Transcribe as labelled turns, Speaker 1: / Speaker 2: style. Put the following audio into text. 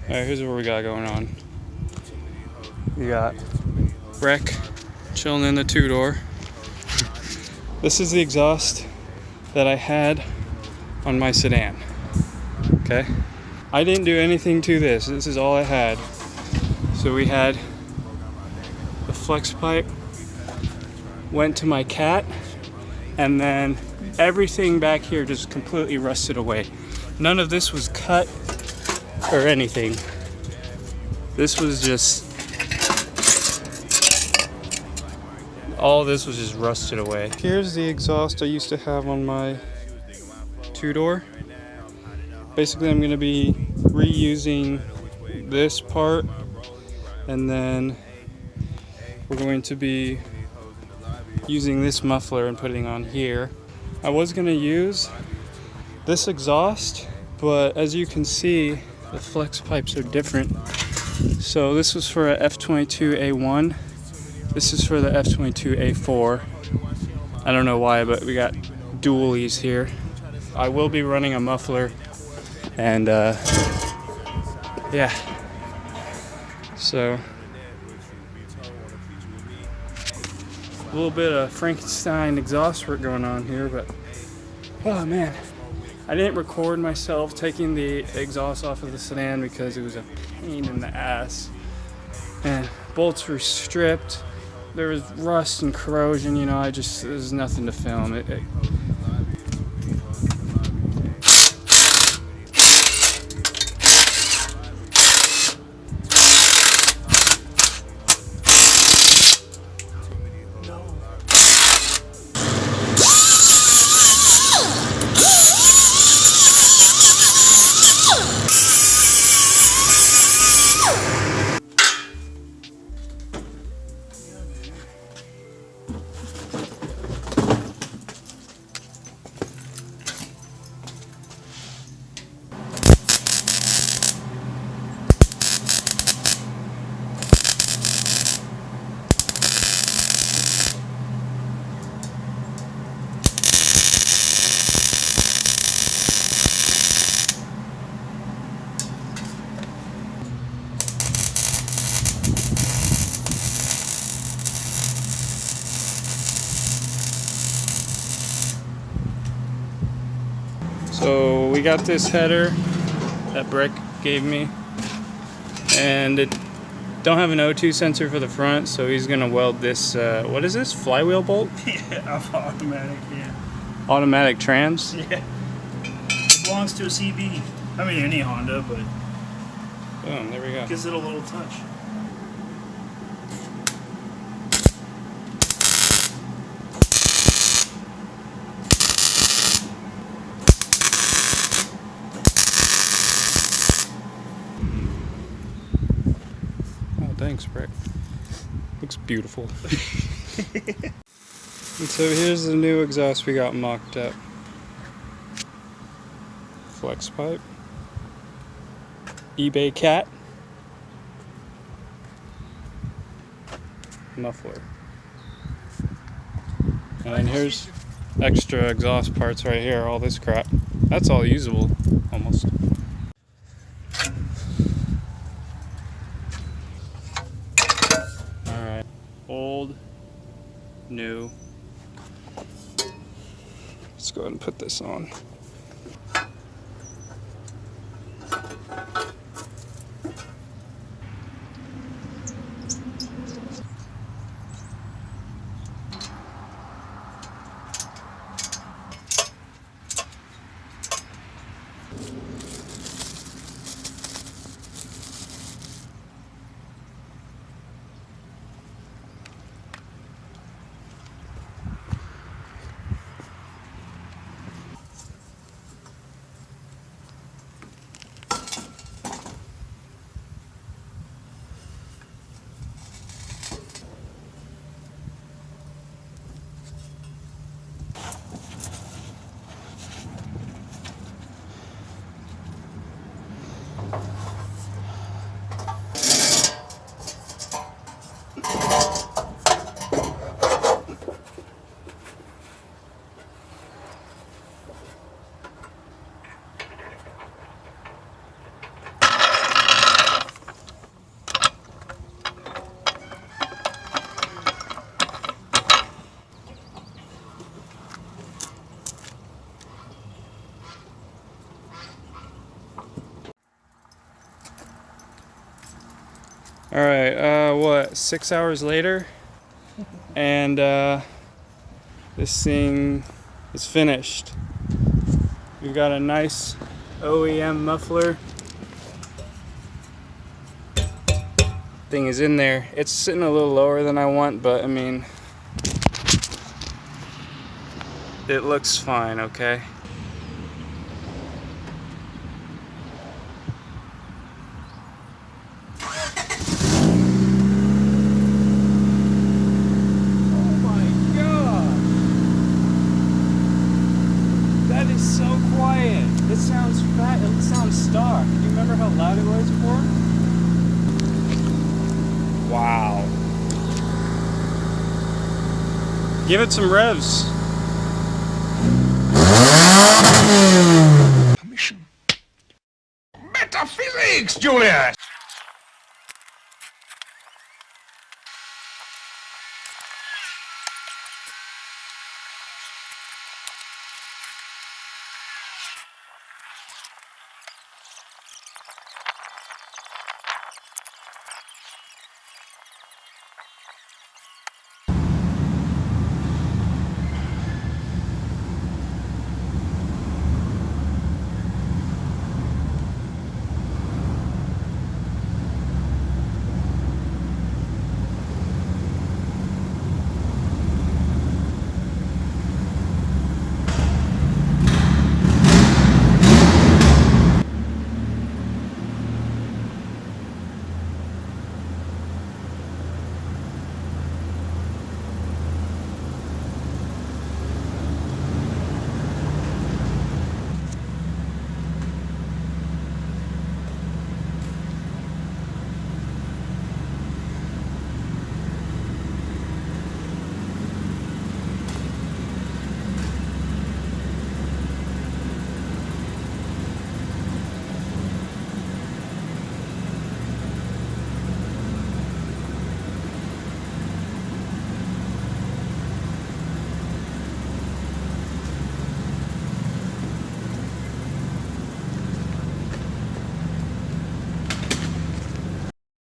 Speaker 1: Alright, here's what we got going on. We got Breck chilling in the two-door. This is the exhaust that I had on my sedan. Okay? I didn't do anything to this. This is all I had. So we had the flex pipe, went to my cat, and then everything back here just completely rusted away. None of this was cut or anything. This was just, all this was just rusted away. Here's the exhaust I used to have on my two-door. Basically, I'm gonna be reusing this part, and then we're going to be using this muffler and putting on here. I was gonna use this exhaust, but as you can see, the flex pipes are different. So this was for a F22A1. This is for the F22A4. I don't know why, but we got dualies here. I will be running a muffler, and yeah. So a little bit of Frankenstein exhaust work going on here, but oh man, I didn't record myself taking the exhaust off of the sedan because it was a pain in the ass. And bolts were stripped. There was rust and corrosion, you know, there's nothing to film. So we got this header that Breck gave me, and it don't have an O2 sensor for the front, so he's gonna weld this, what is this, flywheel bolt?
Speaker 2: Yeah, automatic, yeah.
Speaker 1: Automatic trans?
Speaker 2: Yeah. It belongs to a CB. I mean, any Honda, but
Speaker 1: boom, there we go.
Speaker 2: gives it a little touch.
Speaker 1: Thanks, Breck. Looks beautiful. And so here's the new exhaust we got mocked up. Flex pipe. eBay cat. Muffler. And here's extra exhaust parts right here, all this crap. That's all usable, almost. Old, new. Let's go ahead and put this on. Alright, what, 6 hours later? And this thing is finished. We've got a nice OEM muffler. Thing is in there. It's sitting a little lower than I want, but I mean, it looks fine, okay? So quiet. It sounds fat. It sounds stock. Do you remember how loud it was before? Wow. Give it some revs.
Speaker 3: Metaphysics, Julius!